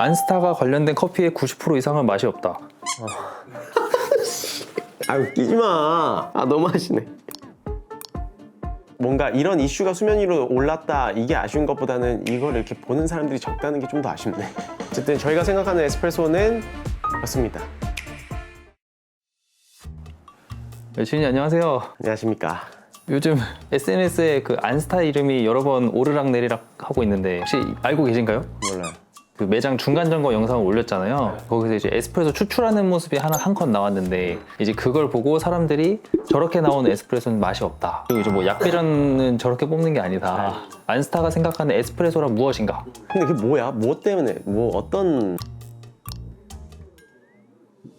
안스타가 관련된 커피의 90% 이상은 맛이 없다. 아 웃기지 마. 아 너무하시네. 뭔가 이런 이슈가 수면 위로 올랐다 이게 아쉬운 것보다는 이걸 이렇게 보는 사람들이 적다는 게 좀 더 아쉽네. 어쨌든 저희가 생각하는 에스프레소는 맞습니다. 네, 주인님 안녕하세요. 안녕하십니까. 요즘 SNS에 그 안스타 이름이 여러 번 오르락내리락 하고 있는데 혹시 알고 계신가요? 몰라요. 그 매장 중간 점검 영상을 올렸잖아요. 거기서 이제 에스프레소 추출하는 모습이 한 컷 나왔는데 이제 그걸 보고 사람들이 저렇게 나오는 에스프레소는 맛이 없다. 그리고 이제 뭐 약비련은 저렇게 뽑는 게 아니다. 안스타가 생각하는 에스프레소란 무엇인가? 근데 그게 뭐야? 뭐 때문에? 뭐 어떤?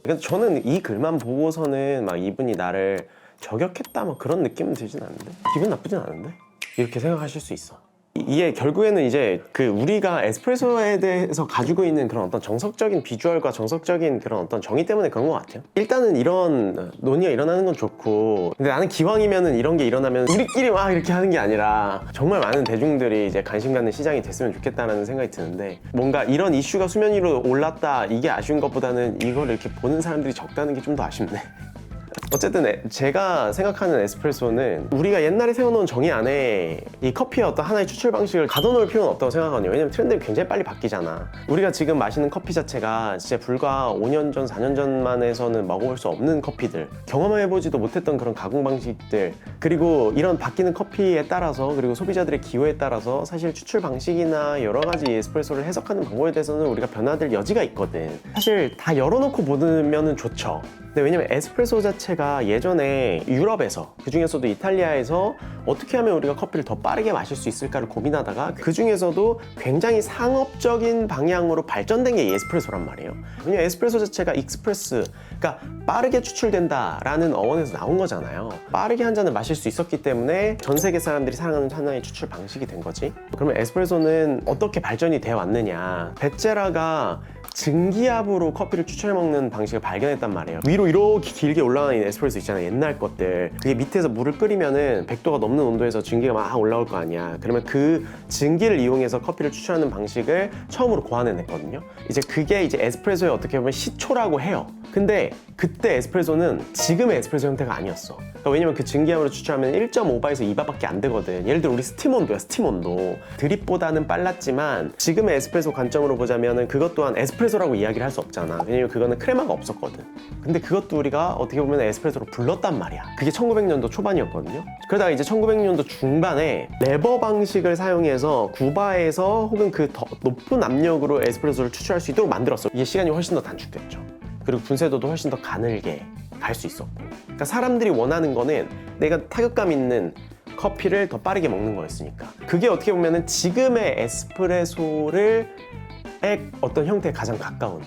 근데 저는 이 글만 보고서는 막 이분이 나를 저격했다 막 그런 느낌은 들진 않는데 기분 나쁘진 않은데 이렇게 생각하실 수 있어. 이게 결국에는 이제 그 우리가 에스프레소에 대해서 가지고 있는 그런 어떤 정석적인 비주얼과 정석적인 그런 어떤 정의 때문에 그런 것 같아요. 일단은 이런 논의가 일어나는 건 좋고, 근데 나는 기왕이면은 이런 게 일어나면 우리끼리 막 이렇게 하는 게 아니라 정말 많은 대중들이 이제 관심 갖는 시장이 됐으면 좋겠다는 생각이 드는데, 뭔가 이런 이슈가 수면 위로 올랐다 이게 아쉬운 것보다는 이걸 이렇게 보는 사람들이 적다는 게 좀 더 아쉽네. 어쨌든 제가 생각하는 에스프레소는 우리가 옛날에 세워놓은 정의 안에 이 커피의 어떤 하나의 추출 방식을 가둬놓을 필요는 없다고 생각하거든요. 왜냐면 트렌드가 굉장히 빨리 바뀌잖아. 우리가 지금 마시는 커피 자체가 진짜 불과 5년 전, 4년 전만 해서는 먹어볼 수 없는 커피들, 경험해보지도 못했던 그런 가공 방식들, 그리고 이런 바뀌는 커피에 따라서, 그리고 소비자들의 기호에 따라서 사실 추출 방식이나 여러 가지 에스프레소를 해석하는 방법에 대해서는 우리가 변화될 여지가 있거든. 사실 다 열어놓고 보면 좋죠. 근데 왜냐면 에스프레소 자체가 예전에 유럽에서, 그 중에서도 이탈리아에서 어떻게 하면 우리가 커피를 더 빠르게 마실 수 있을까를 고민하다가 그 중에서도 굉장히 상업적인 방향으로 발전된 게 이 에스프레소란 말이에요. 왜냐면 에스프레소 자체가 익스프레스, 그러니까 빠르게 추출된다라는 어원에서 나온 거잖아요. 빠르게 한 잔을 마실 수 있었기 때문에 전 세계 사람들이 사랑하는 하나의 추출 방식이 된 거지. 그러면 에스프레소는 어떻게 발전이 되어 왔느냐. 베체라가 증기압으로 커피를 추출해 먹는 방식을 발견했단 말이에요. 위로 이렇게 길게 올라가는 에스프레소 있잖아요. 옛날 것들. 그게 밑에서 물을 끓이면은 100도가 넘는 온도에서 증기가 막 올라올 거 아니야. 그러면 그 증기를 이용해서 커피를 추출하는 방식을 처음으로 고안해냈거든요. 이제 그게 이제 에스프레소의 어떻게 보면 시초라고 해요. 근데 그때 에스프레소는 지금의 에스프레소 형태가 아니었어. 그러니까 왜냐면 그 증기압으로 추출하면 1.5바에서 2바밖에 안 되거든. 예를 들어 우리 스팀 온도야, 스팀 온도. 드립보다는 빨랐지만 지금의 에스프레소 관점으로 보자면은 그것 또한 에스프레소라고 이야기를 할 수 없잖아. 왜냐면 그거는 크레마가 없었거든. 근데 그것도 우리가 어떻게 보면 에스프레소로 불렀단 말이야. 그게 1900년도 초반이었거든요. 그러다가 이제 1900년도 중반에 레버 방식을 사용해서 구바에서 혹은 그 더 높은 압력으로 에스프레소를 추출할 수 있도록 만들었어. 이게 시간이 훨씬 더 단축됐죠. 그리고 분쇄도도 훨씬 더 가늘게 갈 수 있었고. 그러니까 사람들이 원하는 거는 내가 타격감 있는 커피를 더 빠르게 먹는 거였으니까. 그게 어떻게 보면은 지금의 에스프레소를 어떤 형태에 가장 가까운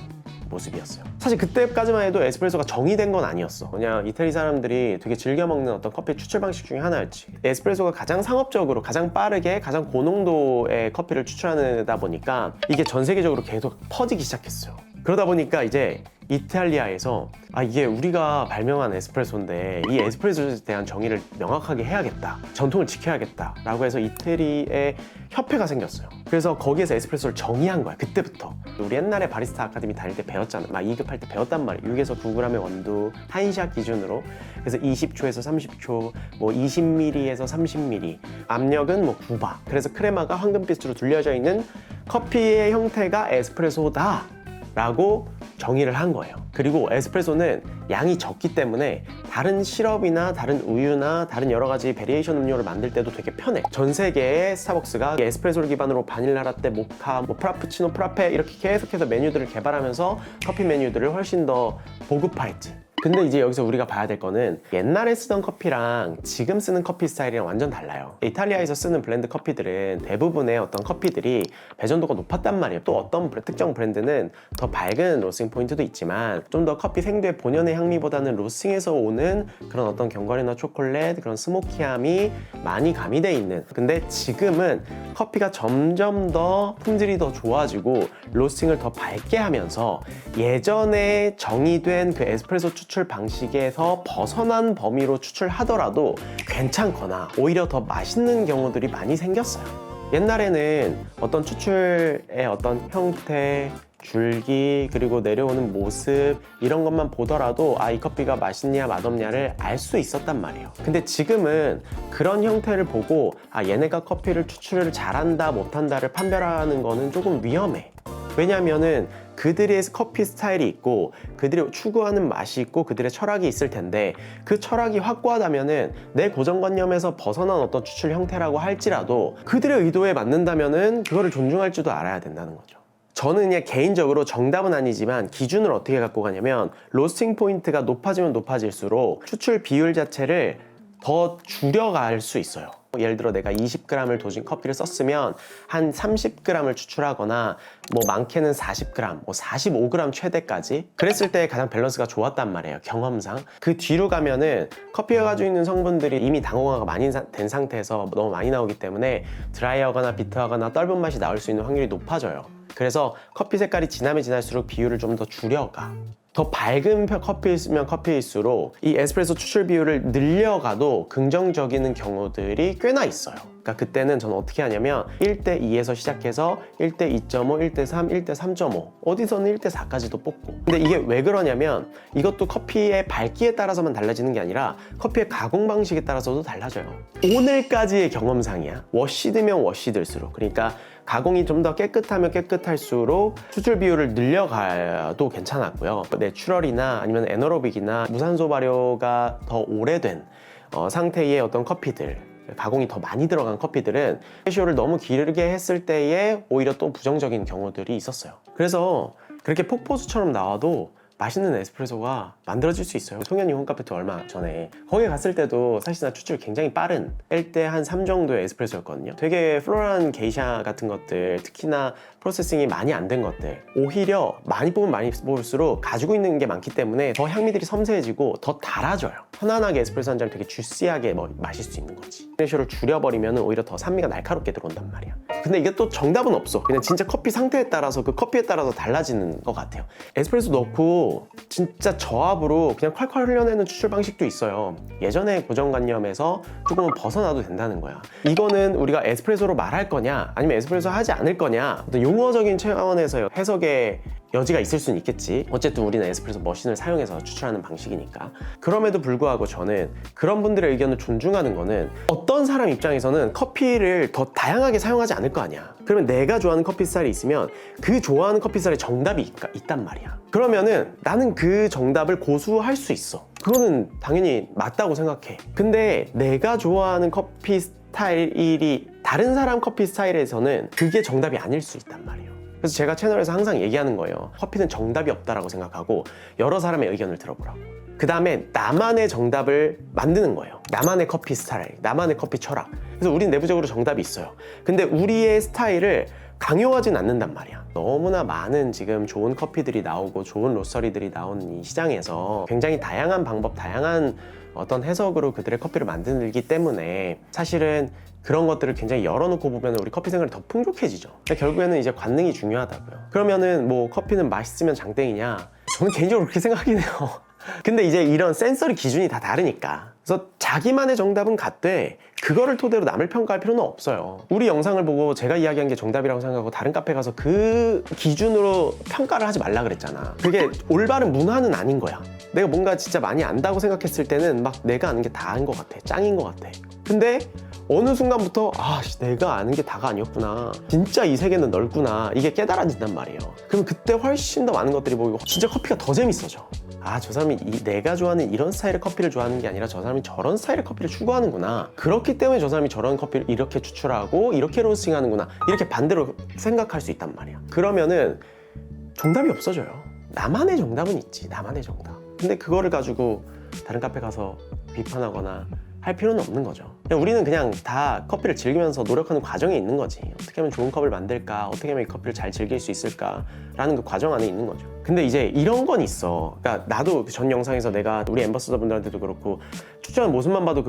모습이었어요. 사실 그때까지만 해도 에스프레소가 정의된 건 아니었어. 그냥 이태리 사람들이 되게 즐겨 먹는 어떤 커피 추출 방식 중에 하나였지. 에스프레소가 가장 상업적으로, 가장 빠르게, 가장 고농도의 커피를 추출하다 보니까 이게 전 세계적으로 계속 퍼지기 시작했어요. 그러다 보니까 이제 이탈리아에서 이게 우리가 발명한 에스프레소인데 이 에스프레소에 대한 정의를 명확하게 해야겠다, 전통을 지켜야겠다 라고 해서 이태리에 협회가 생겼어요. 그래서 거기에서 에스프레소를 정의한 거야. 그때부터. 우리 옛날에 바리스타 아카데미 다닐 때 배웠잖아. 막 2급 할 때 배웠단 말이야. 6에서 9g의 원두, 한시약 기준으로. 그래서 20초에서 30초, 뭐 20ml에서 30ml, 압력은 뭐 9바. 그래서 크레마가 황금빛으로 둘려져 있는 커피의 형태가 에스프레소다 라고 정의를 한 거예요. 그리고 에스프레소는 양이 적기 때문에 다른 시럽이나 다른 우유나 다른 여러 가지 베리에이션 음료를 만들 때도 되게 편해. 전 세계의 스타벅스가 에스프레소를 기반으로 바닐라 라떼, 모카, 뭐 프라푸치노, 프라페 이렇게 계속해서 메뉴들을 개발하면서 커피 메뉴들을 훨씬 더 보급화했지. 근데 이제 여기서 우리가 봐야 될 거는 옛날에 쓰던 커피랑 지금 쓰는 커피 스타일이랑 완전 달라요. 이탈리아에서 쓰는 블렌드 커피들은 대부분의 어떤 커피들이 배전도가 높았단 말이에요. 또 어떤 특정 브랜드는 더 밝은 로스팅 포인트도 있지만 좀 더 커피 생두의 본연의 향미보다는 로스팅에서 오는 그런 어떤 견과류나 초콜릿, 그런 스모키함이 많이 가미돼 있는. 근데 지금은 커피가 점점 더 품질이 더 좋아지고 로스팅을 더 밝게 하면서 예전에 정의된 그 에스프레소 추출 방식에서 벗어난 범위로 추출하더라도 괜찮거나 오히려 더 맛있는 경우들이 많이 생겼어요. 옛날에는 어떤 추출의 어떤 형태, 줄기 그리고 내려오는 모습 이런 것만 보더라도 이 커피가 맛있냐 맛없냐를 알 수 있었단 말이에요. 근데 지금은 그런 형태를 보고 얘네가 커피를 추출을 잘한다 못한다를 판별하는 거는 조금 위험해. 왜냐면은 그들의 커피 스타일이 있고 그들이 추구하는 맛이 있고 그들의 철학이 있을 텐데 그 철학이 확고하다면은 내 고정관념에서 벗어난 어떤 추출 형태라고 할지라도 그들의 의도에 맞는다면은 그거를 존중할 줄도 알아야 된다는 거죠. 저는 그냥 개인적으로 정답은 아니지만 기준을 어떻게 갖고 가냐면 로스팅 포인트가 높아지면 높아질수록 추출 비율 자체를 더 줄여갈 수 있어요. 예를 들어 내가 20g을 도진 커피를 썼으면 한 30g을 추출하거나 뭐 많게는 40g, 뭐 45g 최대까지 그랬을 때 가장 밸런스가 좋았단 말이에요. 경험상. 그 뒤로 가면은 커피가 가지고 있는 성분들이 이미 당홍화가 많이 된 상태에서 너무 많이 나오기 때문에 드라이하거나 비트하거나 떫은 맛이 나올 수 있는 확률이 높아져요. 그래서 커피 색깔이 진하면 진할수록 비율을 좀 더 줄여가. 더 밝은 커피일수면 커피일수록 이 에스프레소 추출 비율을 늘려가도 긍정적인 경우들이 꽤나 있어요. 그러니까 그때는 저는 어떻게 하냐면 1대2에서 시작해서 1대2.5, 1대3, 1대3.5 어디서는 1대4까지도 뽑고. 근데 이게 왜 그러냐면 이것도 커피의 밝기에 따라서만 달라지는 게 아니라 커피의 가공 방식에 따라서도 달라져요. 오늘까지의 경험상이야. 워시드면 워시드일수록, 그러니까 가공이 좀 더 깨끗하면 깨끗할수록 추출 비율을 늘려가도 괜찮았고요. 내추럴이나 아니면 에너로빅이나 무산소 발효가 더 오래된 상태의 어떤 커피들, 가공이 더 많이 들어간 커피들은 레시오를 너무 길게 했을 때에 오히려 또 부정적인 경우들이 있었어요. 그래서 그렇게 폭포수처럼 나와도 맛있는 에스프레소가 만들어질 수 있어요. 송현이 홈카페트 얼마 전에 거기 갔을 때도 사실상 추출이 굉장히 빠른 1대 한 3 정도의 에스프레소였거든요. 되게 플로랄한 게이샤 같은 것들, 특히나 프로세싱이 많이 안 된 것들, 오히려 많이 뽑으면 많이 뽑을수록 가지고 있는 게 많기 때문에 더 향미들이 섬세해지고 더 달아져요. 편안하게 에스프레소 한 잔 되게 주시하게 마실 수 있는 거지. 레시오를 줄여버리면 오히려 더 산미가 날카롭게 들어온단 말이야. 근데 이게 또 정답은 없어. 그냥 진짜 커피 상태에 따라서 그 커피에 따라서 달라지는 것 같아요. 에스프레소 넣고 진짜 저압으로 그냥 콸콸 흘려내는 추출 방식도 있어요. 예전의 고정관념에서 조금은 벗어나도 된다는 거야. 이거는 우리가 에스프레소로 말할 거냐 아니면 에스프레소 하지 않을 거냐, 어떤 용어적인 차원에서 해석의 여지가 있을 수는 있겠지. 어쨌든 우리는 에스프레소 머신을 사용해서 추출하는 방식이니까. 그럼에도 불구하고 저는 그런 분들의 의견을 존중하는 거는 어떤 사람 입장에서는 커피를 더 다양하게 사용하지 않을 거 아니야. 그러면 내가 좋아하는 커피 스타일이 있으면 그 좋아하는 커피 스타일에 정답이 있단 말이야. 그러면은 나는 그 정답을 고수할 수 있어. 그거는 당연히 맞다고 생각해. 근데 내가 좋아하는 커피 스타일이 다른 사람 커피 스타일에서는 그게 정답이 아닐 수 있단 말이에요. 그래서 제가 채널에서 항상 얘기하는 거예요. 커피는 정답이 없다라고 생각하고 여러 사람의 의견을 들어보라고. 그 다음에 나만의 정답을 만드는 거예요. 나만의 커피 스타일, 나만의 커피 철학. 그래서 우린 내부적으로 정답이 있어요. 근데 우리의 스타일을 강요하진 않는단 말이야. 너무나 많은 지금 좋은 커피들이 나오고 좋은 로스터리들이 나오는 이 시장에서 굉장히 다양한 방법, 다양한 어떤 해석으로 그들의 커피를 만들기 때문에 사실은 그런 것들을 굉장히 열어놓고 보면 우리 커피 생활이 더 풍족해지죠. 결국에는 이제 관능이 중요하다고요. 그러면은 뭐 커피는 맛있으면 장땡이냐? 저는 개인적으로 그렇게 생각하긴 해요. 근데 이제 이런 센서리 기준이 다 다르니까. 그래서 자기만의 정답은 같되 그거를 토대로 남을 평가할 필요는 없어요. 우리 영상을 보고 제가 이야기한 게 정답이라고 생각하고 다른 카페 가서 그 기준으로 평가를 하지 말라 그랬잖아. 그게 올바른 문화는 아닌 거야. 내가 뭔가 진짜 많이 안다고 생각했을 때는 막 내가 아는 게 다인 것 같아. 짱인 것 같아. 근데 어느 순간부터 내가 아는 게 다가 아니었구나. 진짜 이 세계는 넓구나. 이게 깨달아진단 말이에요. 그럼 그때 훨씬 더 많은 것들이 보이고 진짜 커피가 더 재밌어져. 저 사람이 내가 좋아하는 이런 스타일의 커피를 좋아하는 게 아니라 저 사람이 저런 스타일의 커피를 추구하는구나. 그렇기 때문에 저 사람이 저런 커피를 이렇게 추출하고 이렇게 로스팅하는구나. 이렇게 반대로 생각할 수 있단 말이야. 그러면은 정답이 없어져요. 나만의 정답은 있지. 나만의 정답. 근데 그거를 가지고 다른 카페 가서 비판하거나 할 필요는 없는 거죠. 우리는 그냥 다 커피를 즐기면서 노력하는 과정에 있는 거지. 어떻게 하면 좋은 컵을 만들까? 어떻게 하면 이 커피를 잘 즐길 수 있을까? 라는 그 과정 안에 있는 거죠. 근데 이제 이런 건 있어. 그러니까 나도 전 영상에서 내가 우리 앰버서더 분들한테도 그렇고 추출하는 모습만 봐도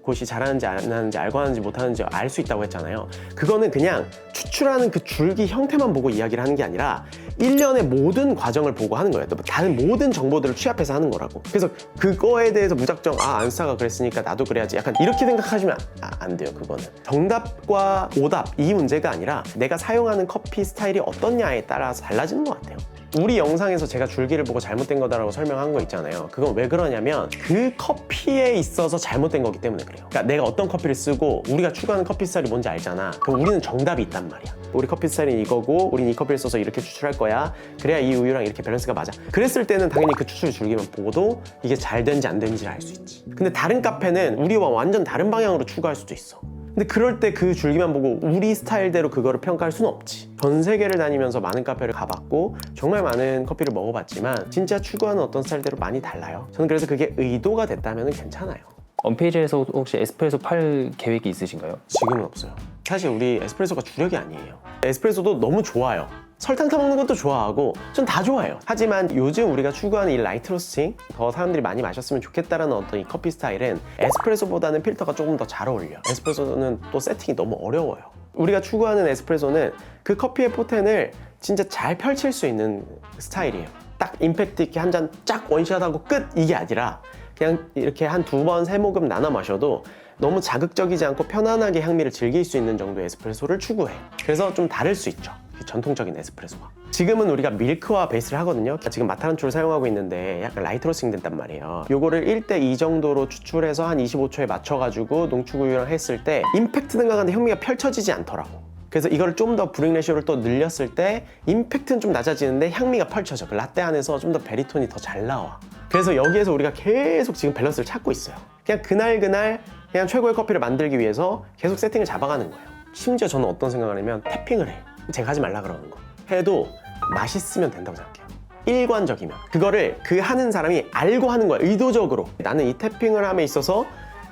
곳이 잘하는지 안 하는지 알고 하는지 못하는지 알 수 있다고 했잖아요. 그거는 그냥 추출하는 그 줄기 형태만 보고 이야기를 하는 게 아니라 일련의 모든 과정을 보고 하는 거예요. 다른 모든 정보들을 취합해서 하는 거라고. 그래서 그거에 대해서 무작정 안스타가 그랬으니까 나도 그래야지 약간 이렇게 생각하시면 안 돼요. 그거는 정답과 오답 이 문제가 아니라 내가 사용하는 커피 스타일이 어떻냐에 따라서 달라지는 것 같아요. 우리 영상에서 제가 줄기를 보고 잘못된 거다라고 설명한 거 있잖아요. 그건 왜 그러냐면 그 커피에 있어서 잘못된 거기 때문에 그래요. 그러니까 내가 어떤 커피를 쓰고 우리가 추구하는 커피 스타일이 뭔지 알잖아. 그럼 우리는 정답이 있단 말이야. 우리 커피 스타일은 이거고 우린 이 커피를 써서 이렇게 추출할 거야. 그래야 이 우유랑 이렇게 밸런스가 맞아. 그랬을 때는 당연히 그 추출 줄기만 보고도 이게 잘 된지 안 된지를 알 수 있지. 근데 다른 카페는 우리와 완전 다른 방향으로 추구할 수도 있어. 근데 그럴 때 그 줄기만 보고 우리 스타일대로 그거를 평가할 수는 없지. 전 세계를 다니면서 많은 카페를 가봤고 정말 많은 커피를 먹어봤지만 진짜 추구하는 어떤 스타일대로 많이 달라요. 저는 그래서 그게 의도가 됐다면 괜찮아요. 언페이지에서 혹시 에스프레소 팔 계획이 있으신가요? 지금은 없어요. 사실 우리 에스프레소가 주력이 아니에요. 에스프레소도 너무 좋아요. 설탕 타먹는 것도 좋아하고 전 다 좋아해요. 하지만 요즘 우리가 추구하는 이 라이트 로스팅, 더 사람들이 많이 마셨으면 좋겠다라는 어떤 이 커피 스타일은 에스프레소보다는 필터가 조금 더 잘 어울려요. 에스프레소는 또 세팅이 너무 어려워요. 우리가 추구하는 에스프레소는 그 커피의 포텐을 진짜 잘 펼칠 수 있는 스타일이에요. 딱 임팩트 있게 한 잔 쫙 원샷하고 끝! 이게 아니라 그냥 이렇게 한 2번, 3모금 나눠 마셔도 너무 자극적이지 않고 편안하게 향미를 즐길 수 있는 정도의 에스프레소를 추구해. 그래서 좀 다를 수 있죠. 전통적인 에스프레소와. 지금은 우리가 밀크와 베이스를 하거든요. 지금 마타란초를 사용하고 있는데 약간 라이트 로스팅 된단 말이에요. 요거를 1대2 정도로 추출해서 한 25초에 맞춰가지고 농축우유랑 했을 때 임팩트는 강한데 향미가 펼쳐지지 않더라고. 그래서 이거를 좀 더 브릭 레시오를 또 늘렸을 때 임팩트는 좀 낮아지는데 향미가 펼쳐져. 그 라떼 안에서 좀 더 베리톤이 더 잘 나와. 그래서 여기에서 우리가 계속 지금 밸런스를 찾고 있어요. 그냥 그날 그냥 최고의 커피를 만들기 위해서 계속 세팅을 잡아가는 거예요. 심지어 저는 어떤 생각을 하냐면 태핑을 해. 제가 하지 말라 그러는 거. 해도 맛있으면 된다고 생각해요. 일관적이면. 그거를 그 하는 사람이 알고 하는 거야. 의도적으로. 나는 이 태핑을 함에 있어서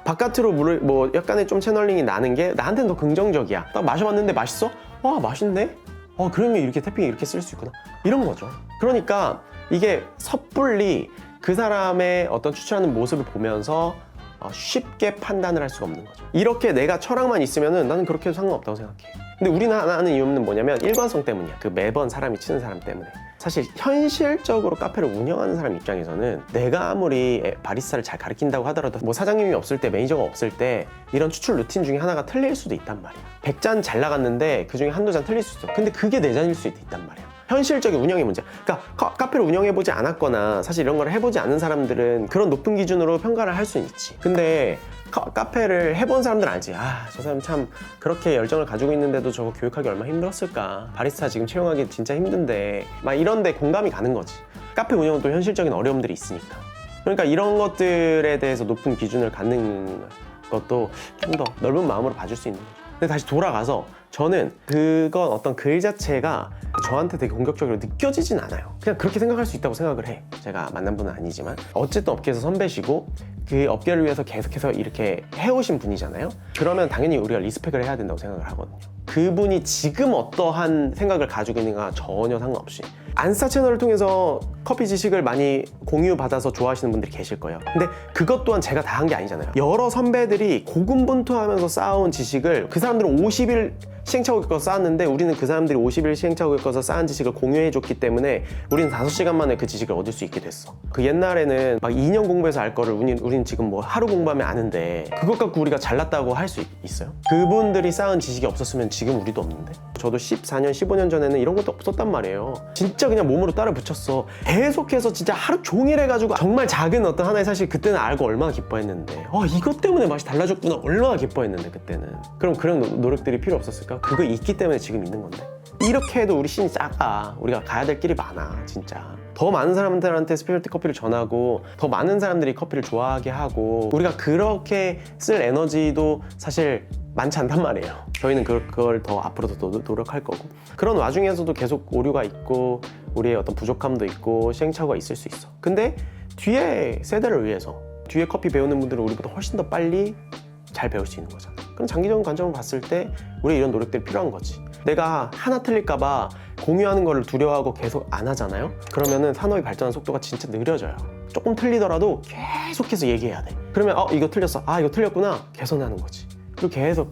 바깥으로 물을 뭐 약간의 좀 채널링이 나는 게 나한테는 더 긍정적이야. 딱 마셔봤는데 맛있어? 와 맛있네? 그러면 이렇게 태핑이 이렇게 쓸 수 있구나. 이런 거죠. 그러니까 이게 섣불리 그 사람의 어떤 추출하는 모습을 보면서 쉽게 판단을 할 수가 없는 거죠. 이렇게 내가 철학만 있으면은 나는 그렇게 해도 상관없다고 생각해. 근데 우리는 하는 이유는 뭐냐면 일관성 때문이야. 그 매번 사람이 치는 사람 때문에. 사실 현실적으로 카페를 운영하는 사람 입장에서는 내가 아무리 바리스타를 잘 가르친다고 하더라도 뭐 사장님이 없을 때, 매니저가 없을 때 이런 추출 루틴 중에 하나가 틀릴 수도 있단 말이야. 100잔 잘 나갔는데 그 중에 한두 잔 틀릴 수 있어. 근데 그게 내 잔일 수도 있단 말이야. 현실적인 운영의 문제. 그러니까 카페를 운영해보지 않았거나 사실 이런 걸 해보지 않은 사람들은 그런 높은 기준으로 평가를 할 수는 있지. 근데 카페를 해본 사람들은 알지. 저 사람 참 그렇게 열정을 가지고 있는데도 저거 교육하기 얼마나 힘들었을까. 바리스타 지금 채용하기 진짜 힘든데 막 이런데 공감이 가는 거지. 카페 운영은 또 현실적인 어려움들이 있으니까. 그러니까 이런 것들에 대해서 높은 기준을 갖는 것도 좀 더 넓은 마음으로 봐줄 수 있는 거죠. 근데 다시 돌아가서 저는 그건 어떤 글 자체가 저한테 되게 공격적으로 느껴지진 않아요. 그냥 그렇게 생각할 수 있다고 생각을 해. 제가 만난 분은 아니지만 어쨌든 업계에서 선배시고 그 업계를 위해서 계속해서 이렇게 해오신 분이잖아요. 그러면 당연히 우리가 리스펙을 해야 된다고 생각을 하거든요. 그분이 지금 어떠한 생각을 가지고 있는가 전혀 상관없이 안스타 채널을 통해서 커피 지식을 많이 공유받아서 좋아하시는 분들이 계실 거예요. 근데 그것 또한 제가 다 한 게 아니잖아요. 여러 선배들이 고군분투하면서 쌓아온 지식을 그 사람들은 50일 시행착오 겪어서 쌓았는데 우리는 그 사람들이 50일 시행착오 겪어서 쌓은 지식을 공유해줬기 때문에 우리는 5시간 만에 그 지식을 얻을 수 있게 됐어. 그 옛날에는 막 2년 공부해서 알 거를 우린 지금 뭐 하루 공부하면 아는데 그것 갖고 우리가 잘났다고 할 수 있어요? 그분들이 쌓은 지식이 없었으면 지금 우리도 없는데? 저도 14년, 15년 전에는 이런 것도 없었단 말이에요. 진짜 그냥 몸으로 따라 붙였어. 계속해서 진짜 하루 종일 해가지고 정말 작은 어떤 하나의 사실 그때는 알고 얼마나 기뻐했는데 이것 때문에 맛이 달라졌구나 얼마나 기뻐했는데 그때는. 그럼 그런 노력들이 필요 없었을까? 그거 있기 때문에 지금 있는 건데. 이렇게 해도 우리 씬이 작아. 우리가 가야 될 길이 많아 진짜. 더 많은 사람들한테 스페셜티 커피를 전하고 더 많은 사람들이 커피를 좋아하게 하고 우리가 그렇게 쓸 에너지도 사실 많지 않단 말이에요. 저희는 그걸 더 앞으로도 더 노력할 거고. 그런 와중에서도 계속 오류가 있고 우리의 어떤 부족함도 있고 시행착오가 있을 수 있어. 근데 뒤에 세대를 위해서 뒤에 커피 배우는 분들은 우리보다 훨씬 더 빨리 잘 배울 수 있는 거잖아. 그럼 장기적인 관점으로 봤을 때 우리 이런 노력들이 필요한 거지. 내가 하나 틀릴까봐 공유하는 거를 두려워하고 계속 안 하잖아요. 그러면은 산업이 발전하는 속도가 진짜 느려져요. 조금 틀리더라도 계속해서 얘기해야 돼. 그러면 이거 틀렸어. 이거 틀렸구나. 개선하는 거지. 그리고 계속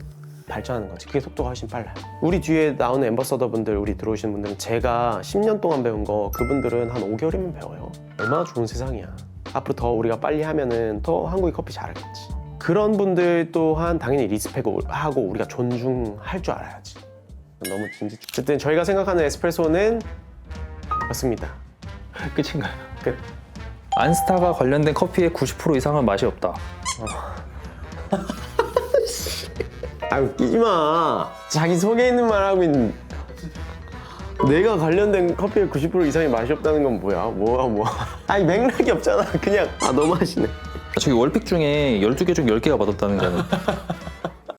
발전하는 거지. 그게 속도가 훨씬 빨라요. 우리 뒤에 나오는 앰버서더 분들, 우리 들어오시는 분들은 제가 10년 동안 배운 거 그분들은 한 5개월이면 배워요. 얼마나 좋은 세상이야. 앞으로 더 우리가 빨리 하면은 더 한국이 커피 잘하겠지. 그런 분들 또한 당연히 리스펙하고 우리가 존중할 줄 알아야지. 너무 진지. 어쨌든 저희가 생각하는 에스프레소는 맞습니다. 끝인가요? 끝. 안스타가 관련된 커피의 90% 이상은 맛이 없다. 아 웃기지 마. 자기 속에 있는 말 하고 있는. 내가 관련된 커피의 90% 이상이 맛이 없다는 건 뭐야? 아니 맥락이 없잖아. 그냥 너무 하시네. 저기 월픽 중에 12개 중 10개가 맛없다는 거는